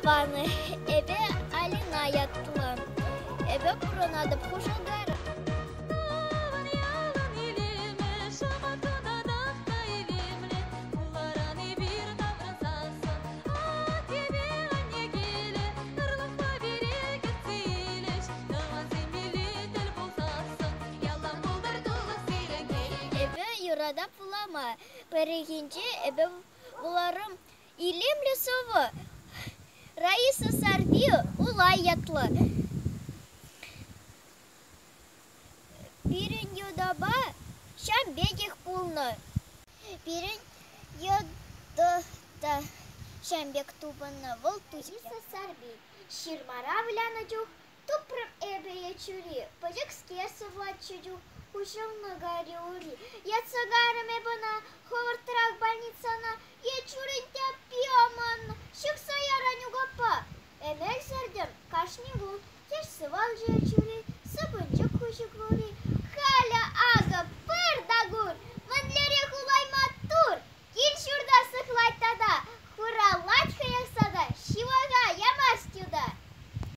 Ваны эбе Алина яттылам. Эбе буронады пушагар. Эбе юрада пулама. Перегинче эбе буларым илемле совы. Раиса Сарби улай ятлы. Бирин юдаба шамбегих пулны. Бирин юдата шамбек тубанны вол тузик. Раиса Сарби ширмара вляна жух. Тупрым эбе ячури. Пыжык скесы влачу жух. Ушылны гари ури. Яцагарым эбана ховыртырак больницана. Ячурин тяпиаман. Шықса яраню гапа. Эмек зердім кашни гул. Кеш сывал жия чури. Сыбынчы кушық вори.